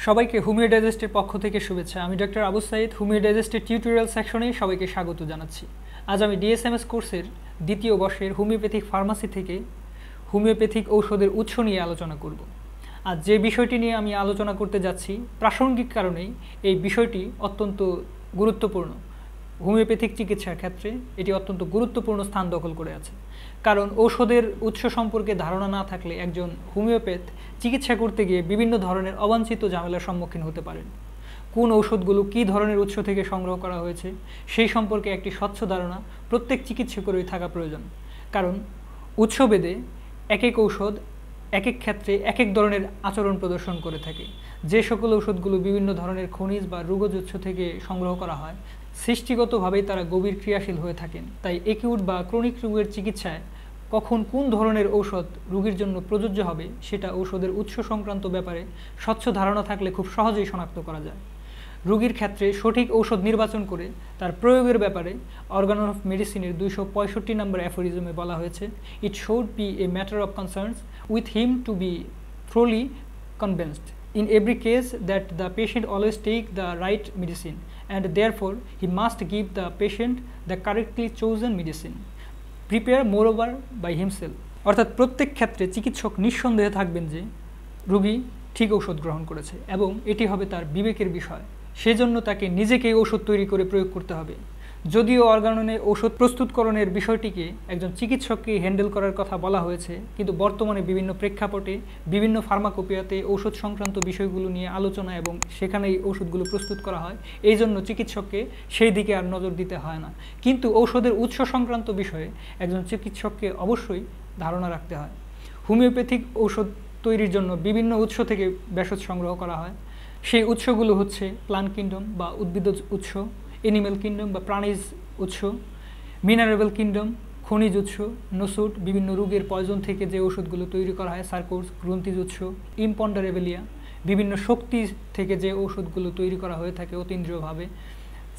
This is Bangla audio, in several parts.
সবাইকে হোমিও ডাইজেস্টের পক্ষ থেকে শুভেচ্ছা। আমি ডক্টর আবু সাইদ, হোমিও ডাইজেস্টের টিউটোরিয়াল সেকশনে সবাইকে স্বাগত জানাচ্ছি। আজ আমি ডিএসএমএস কোর্সের দ্বিতীয় বর্ষের হোমিওপ্যাথিক ফার্মাসি থেকে হোমিওপ্যাথিক ঔষধের উৎস নিয়ে আলোচনা করব। আজ যে বিষয়টি নিয়ে আমি আলোচনা করতে যাচ্ছি প্রাসঙ্গিক কারণেই এই বিষয়টি অত্যন্ত গুরুত্বপূর্ণ। হোমিওপ্যাথিক চিকিৎসার ক্ষেত্রে এটি অত্যন্ত গুরুত্বপূর্ণ স্থান দখল করে আছে, কারণ ঔষধের উৎস সম্পর্কে ধারণা না থাকলে একজন হোমিওপ্যাথ চিকিৎসা করতে গিয়ে বিভিন্ন ধরনের অবাঞ্ছিত ঝামেলার সম্মুখীন হতে পারেন। কোন ঔষধগুলো কী ধরনের উৎস থেকে সংগ্রহ করা হয়েছে সেই সম্পর্কে একটি স্বচ্ছ ধারণা প্রত্যেক চিকিৎসকেরই থাকা প্রয়োজন, কারণ উৎসভেদে এক এক ঔষধ এক এক ক্ষেত্রে এক এক ধরনের আচরণ প্রদর্শন করে থাকে। যে সকল ঔষধগুলো বিভিন্ন ধরনের খনিজ বা রোগজ উৎস থেকে সংগ্রহ করা হয় সৃষ্টিগতভাবেই তারা গভীর ক্রিয়াশীল হয়ে থাকেন। তাই একিউট বা ক্রনিক রোগের চিকিৎসায় কখন কোন ধরনের ঔষধ রোগীর জন্য প্রযোজ্য হবে সেটা ঔষধের উৎস সংক্রান্ত ব্যাপারে স্বচ্ছ ধারণা থাকলে খুব সহজেই শনাক্ত করা যায়। রোগীর ক্ষেত্রে সঠিক ঔষধ নির্বাচন করে তার প্রয়োগের ব্যাপারে অর্গান অফ মেডিসিনের 265 নম্বর অ্যাফোরিজমে বলা হয়েছে, it should be a matter of concerns with him to be thoroughly convinced in every case that the patient always take the right medicine and therefore he must give the patient the correctly chosen medicine prepare moreover by himself। অর্থাৎ প্রত্যেক ক্ষেত্রে চিকিৎসক নিঃসন্দেহে থাকবেন যে রোগী ঠিক ঔষধ গ্রহণ করেছে এবং এটি হবে তার বিবেকের বিষয়। সেজন্য তাকে নিজেকেই ওষুধ তৈরি করে প্রয়োগ করতে হবে। যদিও অর্গাননে ওষুধ প্রস্তুতকরণের বিষয়টিকে একজন চিকিৎসককে হ্যান্ডেল করার কথা বলা হয়েছে, কিন্তু বর্তমানে বিভিন্ন প্রেক্ষাপটে বিভিন্ন ফার্মাকোপিয়াতে ঔষধ সংক্রান্ত বিষয়গুলো নিয়ে আলোচনা এবং সেখানেই ওষুধগুলো প্রস্তুত করা হয়। এই জন্য চিকিৎসককে সেই দিকে আর নজর দিতে হয় না, কিন্তু ঔষধের উৎস সংক্রান্ত বিষয়ে একজন চিকিৎসককে অবশ্যই ধারণা রাখতে হয়। হোমিওপ্যাথিক ঔষধ তৈরির জন্য বিভিন্ন উৎস থেকে ভেষজ সংগ্রহ করা হয়। সেই উৎসগুলো হচ্ছে প্লান্ট কিংডম বা উদ্ভিদজ উৎস, এনিম্যাল কিংডম বা প্রাণীজ উৎস, মিনারেবল কিংডম খনিজ উৎস, নোসুট বিভিন্ন রোগের পয়জন থেকে যে ওষুধগুলো তৈরি করা হয়, সার্কোস গ্রন্থিজ উৎস, ইম্পন্ডারেবেলিয়া বিভিন্ন শক্তি থেকে যে ঔষধগুলো তৈরি করা হয়ে থাকে অতীন্দ্রিয়ভাবে,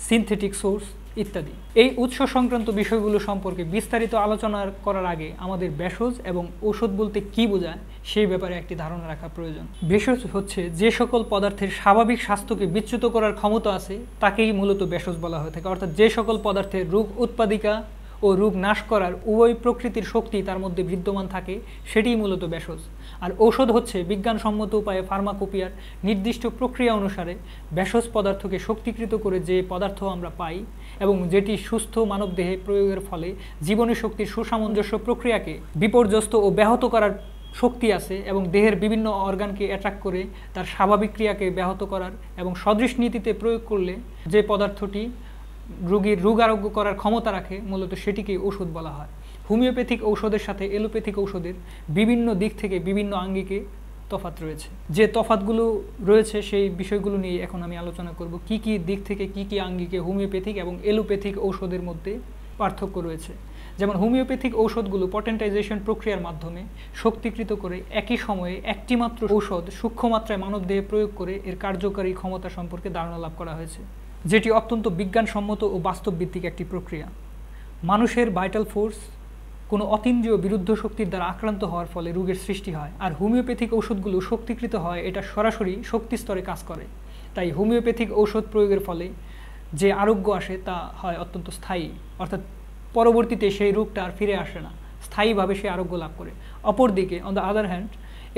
সিনথেটিক সোর্স ইত্যাদি। এই উৎস সংক্রান্ত বিষয়গুলো সম্পর্কে বিস্তারিত আলোচনা করার আগে আমাদের ভেষজ এবং ঔষধ বলতে কী বোঝায় সেই ব্যাপারে একটি ধারণা রাখা প্রয়োজন। ভেষজ হচ্ছে যে সকল পদার্থের স্বাভাবিক স্বাস্থ্যকে বিচ্যুত করার ক্ষমতা আছে তাকেই মূলত ভেষজ বলা হয়ে থাকে। অর্থাৎ যে সকল পদার্থের রোগ উৎপাদিকা ও রোগ নাশ করার উভয় প্রকৃতির শক্তি তার মধ্যে বিদ্যমান থাকে সেটিই মূলত ভেষজ। আর ঔষধ হচ্ছে বিজ্ঞানসম্মত উপায়ে ফার্মাকোপিয়ার নির্দিষ্ট প্রক্রিয়া অনুসারে ভেষজ পদার্থকে শক্তিকৃত করে যে পদার্থ আমরা পাই এবং যেটি সুস্থ মানবদেহে প্রয়োগের ফলে জীবনী শক্তির সুসামঞ্জস্য প্রক্রিয়াকে বিপর্যস্ত ও ব্যাহত করার শক্তি আছে এবং দেহের বিভিন্ন অর্গানকে অ্যাট্রাক্ট করে তার স্বাভাবিক ক্রিয়াকে ব্যাহত করার এবং সদৃশ নীতিতে প্রয়োগ করলে যে পদার্থটি রোগীর রোগ আরোগ্য করার ক্ষমতা রাখে মূলত সেটিকেই ওষুধ বলা হয়। হোমিওপ্যাথিক ঔষধের সাথে এলোপ্যাথিক ঔষধের বিভিন্ন দিক থেকে বিভিন্ন আঙ্গিকে তফাৎ রয়েছে। যে তফাৎগুলো রয়েছে সেই বিষয়গুলো নিয়ে এখন আমি আলোচনা করব। কি কি দিক থেকে কি কি আঙ্গিকে হোমিওপ্যাথিক এবং এলোপ্যাথিক ঔষধের মধ্যে পার্থক্য রয়েছে। যেমন হোমিওপ্যাথিক ঔষধগুলো পটেন্টাইজেশন প্রক্রিয়ার মাধ্যমে শক্তিকৃত করে একই সময়ে একটি মাত্র ঔষধ সূক্ষ্ম মাত্রায় মানবদেহে প্রয়োগ করে এর কার্যকারী ক্ষমতা সম্পর্কে ধারণা লাভ করা হয়েছে, যেটি অত্যন্ত বিজ্ঞানসম্মত ও বাস্তবভিত্তিক একটি প্রক্রিয়া। মানুষের ভাইটাল ফোর্স কোনো অতীন্দ্রিয় বিরুদ্ধ শক্তির দ্বারা আক্রান্ত হওয়ার ফলে রোগের সৃষ্টি হয়, আর হোমিওপ্যাথিক ঔষধগুলো শক্তিকৃত হয় এটা সরাসরি শক্তি স্তরে কাজ করে। তাই হোমিওপ্যাথিক ঔষধ প্রয়োগের ফলে যে আরোগ্য আসে তা হয় অত্যন্ত স্থায়ী, অর্থাৎ পরবর্তীতে সেই রোগটা আর ফিরে আসে না, স্থায়ীভাবে সে আরোগ্য লাভ করে। অপরদিকে on the other hand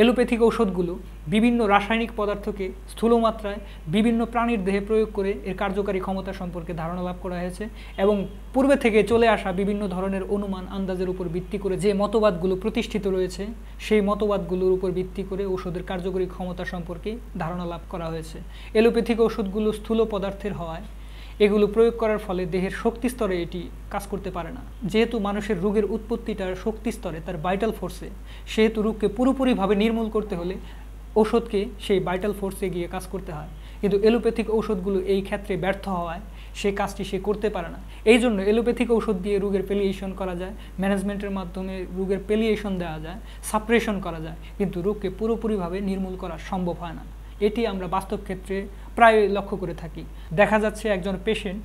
allopathic ঔষধগুলো বিভিন্ন রাসায়নিক পদার্থকে স্থূলমাত্রায় বিভিন্ন প্রাণীর দেহে প্রয়োগ করে এর কার্যকারী ক্ষমতা সম্পর্কে ধারণা লাভ করা হয়েছে এবং পূর্বে থেকে চলে আসা বিভিন্ন ধরনের অনুমান আন্দাজের উপর ভিত্তি করে যে মতবাদগুলো প্রতিষ্ঠিত রয়েছে সেই মতবাদগুলোর উপর ভিত্তি করে ঔষধের কার্যকরী ক্ষমতা সম্পর্কে ধারণা লাভ করা হয়েছে। এলোপ্যাথিক ঔষধগুলো স্থূল পদার্থের হওয়ায় এগুলো প্রয়োগ করার ফলে দেহের শক্তি স্তরে এটি কাজ করতে পারে না। যেহেতু মানুষের রোগের উৎপত্তিটার শক্তি স্তরে তার ভাইটাল ফোর্সে, সেহেতু রোগকে পুরোপুরিভাবে নির্মূল করতে হলে ওষুধকে সেই ভাইটাল ফোর্সে গিয়ে কাজ করতে হয়, কিন্তু এলোপ্যাথিক ঔষধগুলো এই ক্ষেত্রে ব্যর্থ হওয়ায় সেই কাজটি সে করতে পারে না। এই জন্য এলোপ্যাথিক ঔষধ দিয়ে রোগের পেলিয়েশন করা যায়, ম্যানেজমেন্টের মাধ্যমে রোগের পেলিয়েশন দেওয়া যায়, সাপ্রেশন করা যায়, কিন্তু রোগকে পুরোপুরিভাবে নির্মূল করা সম্ভব হয় না। এটি আমরা বাস্তব ক্ষেত্রে প্রায় লক্ষ্য করে থাকি। দেখা যাচ্ছে একজন পেশেন্ট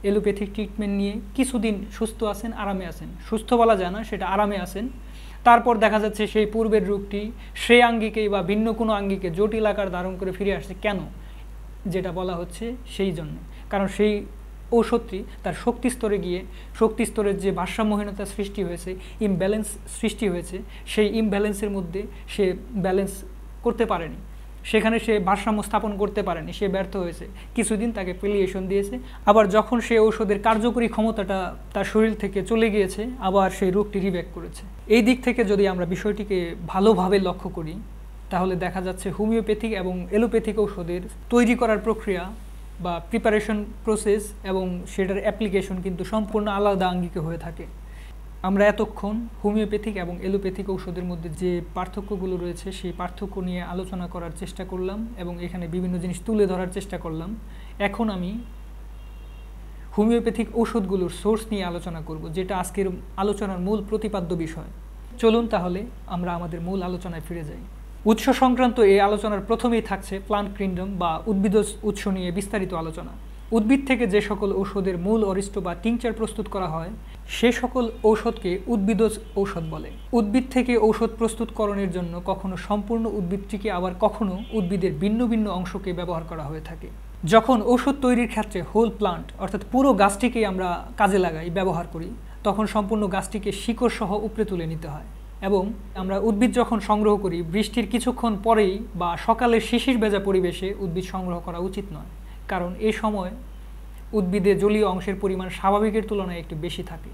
এলোপ্যাথিক ট্রিটমেন্ট নিয়ে কিছুদিন সুস্থ আছেন, আরামে আছেন, সুস্থ বলা যায় না, সেটা আরামে আছেন, তারপর দেখা যাচ্ছে সেই পূর্বের রোগটি সেই আঙ্গিকেই বা ভিন্ন কোনো আঙ্গিকে জটিল আকার ধারণ করে ফিরে আসছে। কেন? যেটা বলা হচ্ছে সেই জন্য, কারণ সেই ঔষধটি তার শক্তি স্তরে গিয়ে শক্তি স্তরের যে ভারসাম্যহীনতা সৃষ্টি হয়েছে, ইমব্যালেন্স সৃষ্টি হয়েছে, সেই ইমব্যালেন্সের মধ্যে সে ব্যালেন্স করতে পারেনি, সেখানে সে ভারসাম্য স্থাপন করতে পারেনি, সে ব্যর্থ হয়েছে। কিছুদিন তাকে প্যালিয়েশন দিয়েছে, আবার যখন সে ঔষধের কার্যকরী ক্ষমতাটা তার শরীর থেকে চলে গিয়েছে, আবার সেই রোগটি রিব্যাক করেছে। এই দিক থেকে যদি আমরা বিষয়টিকে ভালোভাবে লক্ষ্য করি, তাহলে দেখা যাচ্ছে হোমিওপ্যাথিক এবং এলোপ্যাথিক ঔষধের তৈরি করার প্রক্রিয়া বা প্রিপারেশন প্রসেস এবং সেটার অ্যাপ্লিকেশন কিন্তু সম্পূর্ণ আলাদা আঙ্গিকে হয়ে থাকে। আমরা এতক্ষণ হোমিওপ্যাথিক এবং এলোপ্যাথিক ঔষধের মধ্যে যে পার্থক্যগুলো রয়েছে সেই পার্থক্য নিয়ে আলোচনা করার চেষ্টা করলাম এবং এখানে বিভিন্ন জিনিস তুলে ধরার চেষ্টা করলাম। এখন আমি হোমিওপ্যাথিক ঔষধগুলোর সোর্স নিয়ে আলোচনা করব, যেটা আজকের আলোচনার মূল প্রতিপাদ্য বিষয়। চলুন তাহলে আমরা আমাদের মূল আলোচনায় ফিরে যাই। উৎস সংক্রান্ত এই আলোচনার প্রথমেই থাকছে প্লান্ট কিংডম বা উদ্ভিদজ উৎস নিয়ে বিস্তারিত আলোচনা। উদ্ভিদ থেকে যে সকল ঔষধের মূল অরিষ্ট বা টিংচার প্রস্তুত করা হয় সে সকল ঔষধকে উদ্ভিদজ ঔষধ বলে। উদ্ভিদ থেকে ঔষধ প্রস্তুতকরণের জন্য কখনো সম্পূর্ণ উদ্ভিদটিকে, আবার কখনো উদ্ভিদের ভিন্ন ভিন্ন অংশকে ব্যবহার করা হয়ে থাকে। যখন ঔষধ তৈরির ক্ষেত্রে হোল প্লান্ট অর্থাৎ পুরো গাছটিকেই আমরা কাজে লাগাই, ব্যবহার করি, তখন সম্পূর্ণ গাছটিকে শিকড় সহ উপড়ে তুলে নিতে হয়। এবং আমরা উদ্ভিদ যখন সংগ্রহ করি, বৃষ্টির কিছুক্ষণ পরেই বা সকালের শিশির ভেজা পরিবেশে উদ্ভিদ সংগ্রহ করা উচিত নয়, কারণ এই সময় উদ্ভিদে জলীয় অংশের পরিমাণ স্বাভাবিকের তুলনায় একটু বেশি থাকে।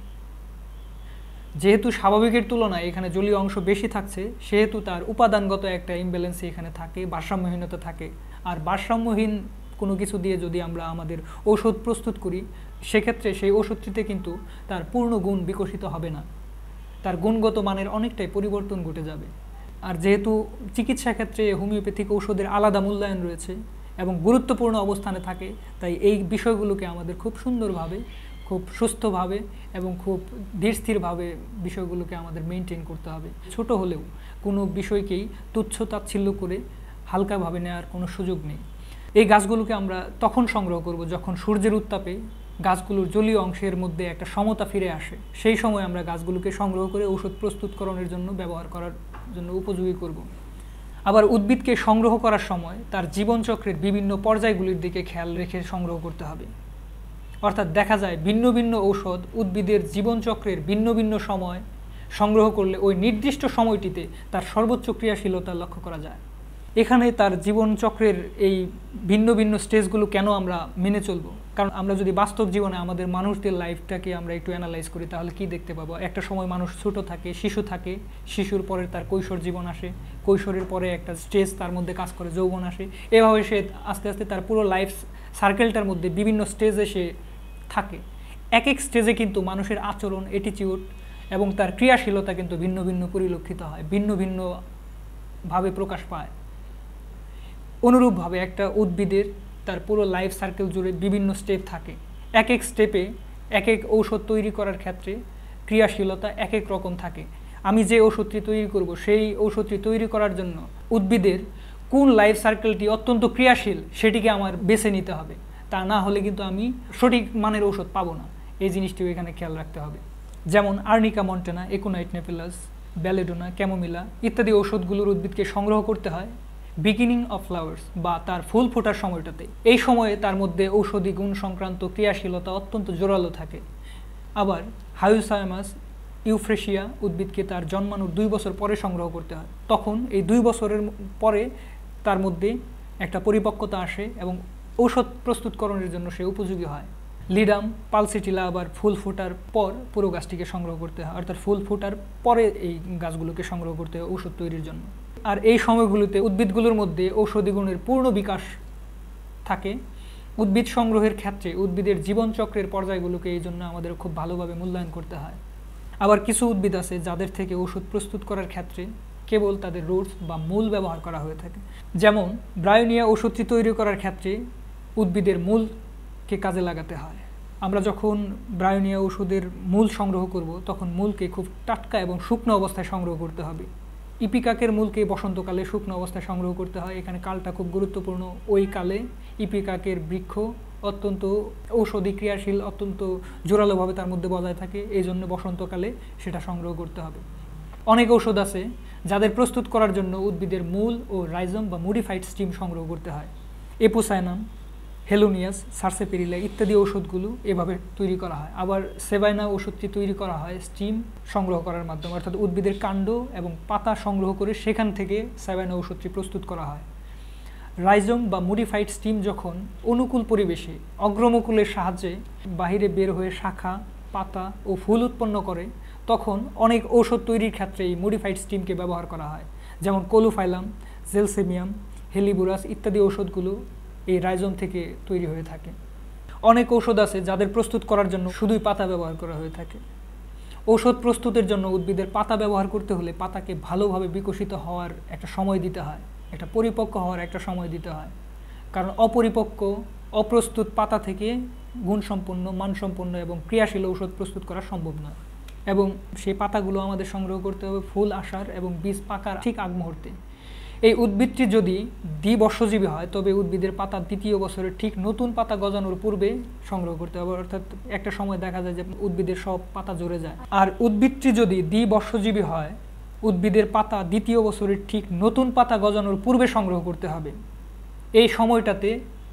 যেহেতু স্বাভাবিকের তুলনায় এখানে জলীয় অংশ বেশি থাকছে, সেহেতু তার উপাদানগত একটা ইমব্যালেন্সি এখানে থাকে, ভারসাম্যহীনতা থাকে। আর ভারসাম্যহীন কোনো কিছু দিয়ে যদি আমরা আমাদের ঔষধ প্রস্তুত করি, সেক্ষেত্রে সেই ওষুধটিতে কিন্তু তার পূর্ণ গুণ বিকশিত হবে না, তার গুণগত মানের অনেকটাই পরিবর্তন ঘটে যাবে। আর যেহেতু চিকিৎসা ক্ষেত্রে হোমিওপ্যাথিক ঔষধের আলাদা মূল্যায়ন রয়েছে এবং গুরুত্বপূর্ণ অবস্থানে থাকে, তাই এই বিষয়গুলোকে আমাদের খুব সুন্দরভাবে, খুব সুস্থভাবে এবং খুব ধীরস্থিরভাবে বিষয়গুলোকে আমাদের মেনটেন করতে হবে। ছোট হলেও কোনো বিষয়কেই তুচ্ছ তাচ্ছিল্য করে হালকাভাবে নেওয়ার কোনো সুযোগ নেই। এই গাছগুলোকে আমরা তখন সংগ্রহ করব যখন সূর্যের উত্তাপে গাছগুলোর জলীয় অংশের মধ্যে একটা সমতা ফিরে আসে। সেই সময় আমরা গাছগুলোকে সংগ্রহ করে ঔষধ প্রস্তুতকরণের জন্য ব্যবহার করার জন্য উপযোগী করব। আবার উদ্ভিদকে সংগ্রহ করার সময় তার জীবনচক্রের বিভিন্ন পর্যায়গুলির দিকে খেয়াল রেখে সংগ্রহ করতে হবে। অর্থাৎ দেখা যায় ভিন্ন ভিন্ন ঔষধ উদ্ভিদের জীবনচক্রের ভিন্ন ভিন্ন সময় সংগ্রহ করলে ওই নির্দিষ্ট সময়টিতে তার সর্বোচ্চ ক্রিয়াশীলতা লক্ষ্য করা যায়। এখানে তার জীবনচক্রের এই ভিন্ন ভিন্ন স্টেজগুলো কেন আমরা মেনে চলব? কারণ আমরা যদি বাস্তব জীবনে আমাদের মানুষদের লাইফটাকে আমরা একটু অ্যানালাইজ করি, তাহলে কি দেখতে পাবো? একটা সময় মানুষ ছোট থাকে, শিশু থাকে, শিশুর পরে তার কৈশোর জীবন আসে, কৈশোরের পরে একটা স্টেজ তার মধ্যে কাজ করে, যৌবন আসে। এভাবে সে আস্তে আস্তে তার পুরো লাইফ সার্কেলটার মধ্যে বিভিন্ন স্টেজে সে থাকে। এক এক স্টেজে কিন্তু মানুষের আচরণ, অ্যাটিটিউড এবং তার ক্রিয়াশীলতা কিন্তু ভিন্ন ভিন্ন পরিলক্ষিত হয়, ভিন্ন ভিন্নভাবে প্রকাশ পায়। অনুরূপভাবে একটা উদ্ভিদের তার পুরো লাইফ সার্কেল জুড়ে বিভিন্ন স্টেপ থাকে। এক এক স্টেপে এক এক ঔষধ তৈরি করার ক্ষেত্রে ক্রিয়াশীলতা এক এক রকম থাকে। আমি যে ওষুধটি তৈরি করব, সেই ওষুধটি তৈরি করার জন্য উদ্ভিদের কোন লাইফ সার্কেলটি অত্যন্ত ক্রিয়াশীল সেটিকে আমার বেছে নিতে হবে। তা না হলে কিন্তু আমি সঠিক মানের ঔষধ পাবো না। এই জিনিসটিও এখানে খেয়াল রাখতে হবে। যেমন আর্নিকা মন্টেনা, একুনাইট নেপিলাস, ব্যালেডোনা, ক্যামোমিলা ইত্যাদি ঔষধগুলোর উদ্ভিদকে সংগ্রহ করতে হয় বিগিনিং অফ ফ্লাওয়ার্স বা তার ফুল ফোটার সময়টাতে। এই সময়ে তার মধ্যে ঔষধি গুণ সংক্রান্ত ক্রিয়াশীলতা অত্যন্ত জোরালো থাকে। আবার হাইওসায়ামাস, ইউফ্রেশিয়া উদ্ভিদকে তার জন্মানোর 2 বছর পরে সংগ্রহ করতে হয়। তখন এই 2 বছরের পরে তার মধ্যে একটা পরিপক্কতা আসে এবং ঔষধ প্রস্তুতকরণের জন্য সে উপযোগী হয়। লিডাম, পালসিটিলা আবার ফুল ফোটার পর পুরো গাছটিকে সংগ্রহ করতে হয়, অর্থাৎ ফুল ফোটার পরে এই গাছগুলোকে সংগ্রহ করতে হয় ঔষধ তৈরির জন্য। আর এই সময়গুলোতে উদ্ভিদগুলোর মধ্যে ঔষধি গুণের পূর্ণ বিকাশ থাকে। উদ্ভিদ সংগ্রহের ক্ষেত্রে উদ্ভিদের জীবনচক্রের পর্যায়গুলোকে এই জন্য আমাদের খুব ভালোভাবে মূল্যায়ন করতে হয়। আবার কিছু উদ্ভিদ আছে যাদের থেকে ঔষধ প্রস্তুত করার ক্ষেত্রে কেবল তাদের রুটস বা মূল ব্যবহার করা হয়ে থাকে। যেমন ব্রায়োনিয়া ওষুধটি তৈরি করার ক্ষেত্রে উদ্ভিদের মূলকে কাজে লাগাতে হয়। আমরা যখন ব্রায়োনিয়া ওষুধের মূল সংগ্রহ করব, তখন মূলকে খুব টাটকা এবং শুকনো অবস্থায় সংগ্রহ করতে হবে। ইপিকাকের মূলকে বসন্তকালে শুকনো অবস্থায় সংগ্রহ করতে হয়। এখানে কালটা খুব গুরুত্বপূর্ণ। ওই কালে ইপিকাকের বৃক্ষ অত্যন্ত ঔষধি ক্রিয়াশীল, অত্যন্ত জোরালোভাবে তার মধ্যে বজায় থাকে, এই জন্য বসন্তকালে সেটা সংগ্রহ করতে হবে। অনেক ঔষধ আছে যাদের প্রস্তুত করার জন্য উদ্ভিদের মূল ও রাইজোম বা মডিফাইড স্টিম সংগ্রহ করতে হয়। এপোসাইনাম, হেলোনিয়াস, সার্সেপেরিলা ইত্যাদি ঔষধগুলো এভাবে তৈরি করা হয়। আবার সেবাইনা ওষুধটি তৈরি করা হয় স্টিম সংগ্রহ করার মাধ্যমে, অর্থাৎ উদ্ভিদের কাণ্ড এবং পাতা সংগ্রহ করে সেখান থেকে সেবাইনা ওষুধটি প্রস্তুত করা হয়। রাইজোম বা মডিফাইড স্টিম যখন অনুকূল পরিবেশে অগ্রমুকুলের সাহায্যে বাহিরে বের হয়ে শাখা, পাতা ও ফুল উৎপন্ন করে, তখন অনেক ঔষধ তৈরির ক্ষেত্রে এই মডিফাইড স্টিমকে ব্যবহার করা হয়। যেমন কোলোফাইলাম, জেলসেমিয়াম, হেলিবুরাস ইত্যাদি ঔষধগুলো এই রাইজোম থেকে তৈরি হয়ে থাকে। অনেক ঔষধ আছে যাদের প্রস্তুত করার জন্য শুধুই পাতা ব্যবহার করা হয়ে থাকে। ঔষধ প্রস্তুতের জন্য উদ্ভিদের পাতা ব্যবহার করতে হলে পাতাকে ভালোভাবে বিকশিত হওয়ার একটা সময় দিতে হয়, একটা পরিপক্ক হওয়ার একটা সময় দিতে হয়। কারণ অপরিপক্ক, অপ্রস্তুত পাতা থেকে গুণসম্পন্ন, মানসম্পন্ন এবং ক্রিয়াশীল ঔষধ প্রস্তুত করা সম্ভব নয়। এবং সেই পাতাগুলো আমাদের সংগ্রহ করতে হবে ফুল আসার এবং বীজ পাকার ঠিক আগ মুহূর্তে। এই উদ্ভিদটি যদি দ্বিবর্ষজীবী হয় তবে উদ্ভিদের পাতা দ্বিতীয় বছরে ঠিক নতুন পাতা গজানোর পূর্বে সংগ্রহ করতে হবে, অর্থাৎ একটা সময় দেখা যায় যে উদ্ভিদের সব পাতা ঝরে যায়। আর উদ্ভিদটি যদি দ্বিবর্ষজীবী হয়, উদ্ভিদের পাতা দ্বিতীয় বছরের ঠিক নতুন পাতা গজানোর পূর্বে সংগ্রহ করতে হবে। এই সময়টাতে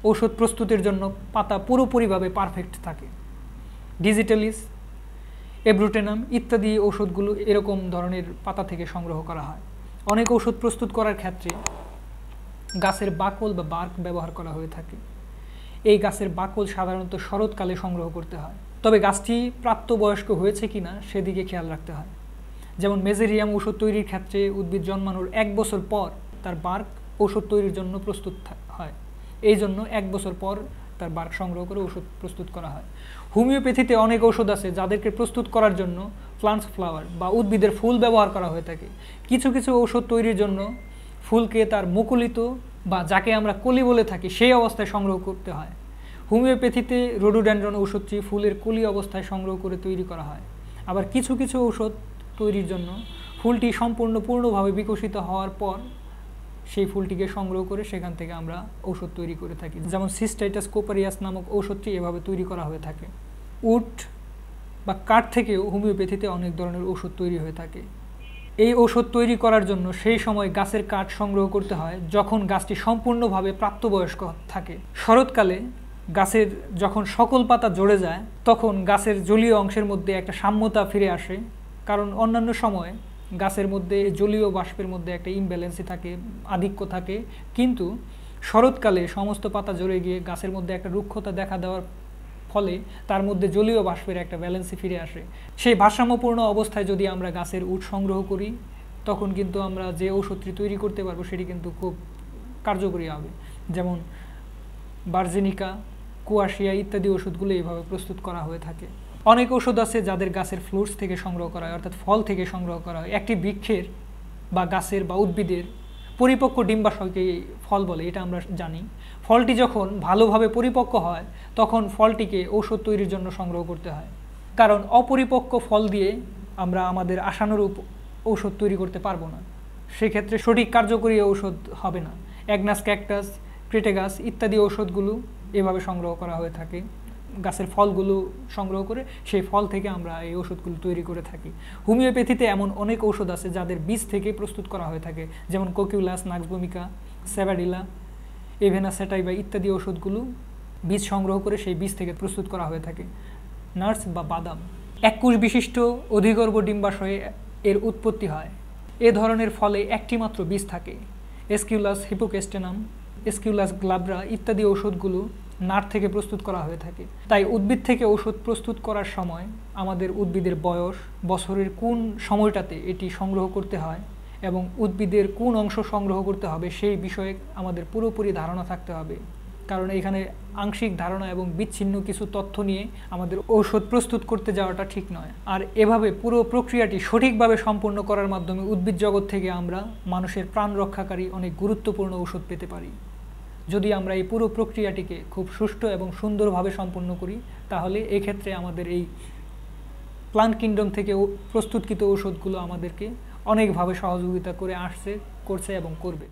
ঔষধ প্রস্তুতের জন্য পাতা পুরোপুরিভাবে পারফেক্ট থাকে। ডিজিটালিস, এব্রুটেনাম ইত্যাদি ঔষধগুলো এরকম ধরনের পাতা থেকে সংগ্রহ করা হয়। অনেক ঔষধ প্রস্তুত করার ক্ষেত্রে গাছের বাকল বা বার্ক ব্যবহার করা হয়ে থাকে। এই গাছের বাকল সাধারণত শরৎকালে সংগ্রহ করতে হয়, তবে গাছটি প্রাপ্তবয়স্ক হয়েছে কিনা সেদিকে খেয়াল রাখতে হয়। যেমন মেজেরিয়াম ঔষধ তৈরির ক্ষেত্রে উদ্ভিদ জন্মানোর 1 বছর পর তার বার্ক ঔষধ তৈরির জন্য প্রস্তুত হয়। এই জন্য 1 বছর পর তার বার্ক সংগ্রহ করে ওষুধ প্রস্তুত করা হয়। হোমিওপ্যাথিতে অনেক ঔষধ আছে যাদেরকে প্রস্তুত করার জন্য প্লান্টস ফ্লাওয়ার বা উদ্ভিদের ফুল ব্যবহার করা হয়ে থাকে। কিছু কিছু ঔষধ তৈরির জন্য ফুলকে তার মুকুলিত বা যাকে আমরা কলি বলে থাকি সেই অবস্থায় সংগ্রহ করতে হয়। হোমিওপ্যাথিতে রোডোডেনড্রন ঔষধটি ফুলের কলি অবস্থায় সংগ্রহ করে তৈরি করা হয়। আবার কিছু কিছু ঔষধ তৈরির জন্য ফুলটি পূর্ণভাবে বিকশিত হওয়ার পর সেই ফুলটিকে সংগ্রহ করে সেখান থেকে আমরা ঔষধ তৈরি করে থাকি। যেমন সিস্টাইটাস কোপারিয়াস নামক ঔষধটি এভাবে তৈরি করা হয়ে থাকে। উড বা কাঠ থেকেও হোমিওপ্যাথিতে অনেক ধরনের ঔষধ তৈরি হয়ে থাকে। এই ঔষধ তৈরি করার জন্য সেই সময় গাছের কাঠ সংগ্রহ করতে হয় যখন গাছটি সম্পূর্ণভাবে প্রাপ্তবয়স্ক থাকে। শরৎকালে গাছের যখন সকল পাতা ঝরে যায় তখন গাছের জলীয় অংশের মধ্যে একটা সাম্যতা ফিরে আসে, কারণ অন্যান্য সময় গাছের মধ্যে জলীয় বাষ্পের মধ্যে একটা ইমব্যালেন্সি থাকে, আধিক্য থাকে, কিন্তু শরৎকালে সমস্ত পাতা ঝরে গিয়ে গাছের মধ্যে একটা রুক্ষতা দেখা দেওয়ার ফলে তার মধ্যে জলীয় বাষ্পের একটা ব্যালেন্সি ফিরে আসে। সেই ভারসাম্যপূর্ণ অবস্থায় যদি আমরা গাছের উড সংগ্রহ করি তখন কিন্তু আমরা যে ঔষধটি তৈরি করতে পারবো সেটি কিন্তু খুব কার্যকরী হবে। যেমন বার্জিনিকা, কুয়াশিয়া ইত্যাদি ওষুধগুলো এইভাবে প্রস্তুত করা হয়ে থাকে। অনেক ওষুধ আছে যাদের গাছের ফ্লুটস থেকে সংগ্রহ করা হয়, অর্থাৎ ফল থেকে সংগ্রহ করা হয়। একটি বৃক্ষের বা গাছের বা উদ্ভিদের পরিপক্ক ডিম্বাশয়কে ফল বলে, এটা আমরা জানি। ফলটি যখন ভালোভাবে পরিপক্ক হয় তখন ফলটিকে ঔষধ তৈরির জন্য সংগ্রহ করতে হয়, কারণ অপরিপক্ক ফল দিয়ে আমরা আমাদের আশানুরূপ ঔষধ তৈরি করতে পারবো না। সেক্ষেত্রে সঠিক কার্যকরী ঔষধ হবে না। অ্যাগনাস ক্যাকটাস, ক্রিটেগাস ইত্যাদি ঔষধগুলো এভাবে সংগ্রহ করা হয়ে থাকে। গাছের ফলগুলো সংগ্রহ করে সেই ফল থেকে আমরা এই ওষুধগুলো তৈরি করে থাকি। হোমিওপ্যাথিতে এমন অনেক ঔষধ আছে যাদের বীজ থেকে প্রস্তুত করা হয়ে থাকে, যেমন কোকিউলাস, নাক্সভূমিকা, সেভাডিলা, এভেনা সেটাইবা ইত্যাদি ওষুধগুলো বীজ সংগ্রহ করে সেই বীজ থেকে প্রস্তুত করা হয়ে থাকে। নাটস বা বাদাম, এককুশ বিশিষ্ট অধিগর্ভ ডিম্বাশয়ে এর উৎপত্তি হয়। এ ধরনের ফলে একটি মাত্র বীজ থাকে। এসকিউলাস হিপোকেস্টেনাম, এসকিউলাস গ্লাব্রা ইত্যাদি ঔষধগুলো নাট থেকে প্রস্তুত করা হয়ে থাকে। তাই উদ্ভিদ থেকে ঔষধ প্রস্তুত করার সময় আমাদের উদ্ভিদের বয়স, বছরের কোন সময়টাতে এটি সংগ্রহ করতে হয় এবং উদ্ভিদের কোন অংশ সংগ্রহ করতে হবে সেই বিষয়ে আমাদের পুরোপুরি ধারণা থাকতে হবে, কারণ এখানে আংশিক ধারণা এবং বিচ্ছিন্ন কিছু তথ্য নিয়ে আমাদের ঔষধ প্রস্তুত করতে যাওয়াটা ঠিক নয়। আর এভাবে পুরো প্রক্রিয়াটি সঠিকভাবে সম্পন্ন করার মাধ্যমে উদ্ভিদ জগৎ থেকে আমরা মানুষের প্রাণ রক্ষাকারী অনেক গুরুত্বপূর্ণ ঔষধ পেতে পারি। যদি আমরা এই পুরো প্রক্রিয়াটিকে খুব সুষ্ঠু এবং সুন্দরভাবে সম্পন্ন করি তাহলে এক্ষেত্রে আমাদের এই প্লান্ট কিংডম থেকে প্রস্তুতকৃত ঔষধগুলো আমাদেরকে অনেকভাবে সহযোগিতা করে আসছে, করছে এবং করবে।